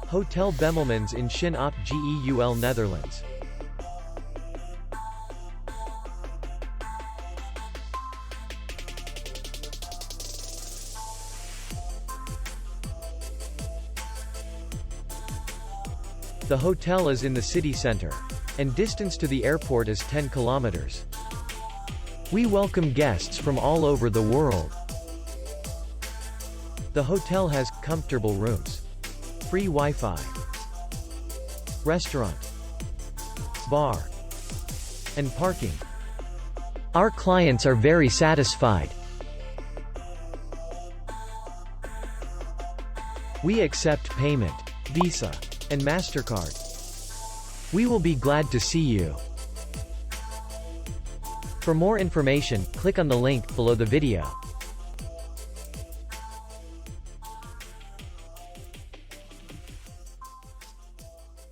Hotel Bemelmans in Schin op Geul, Netherlands. The hotel is in the city center, and distance to the airport is 10 kilometers. We welcome guests from all over the world. The hotel has comfortable rooms, free Wi-Fi, restaurant, bar, and parking. Our clients are very satisfied. We accept payment, Visa, and MasterCard. We will be glad to see you. For more information, click on the link below the video.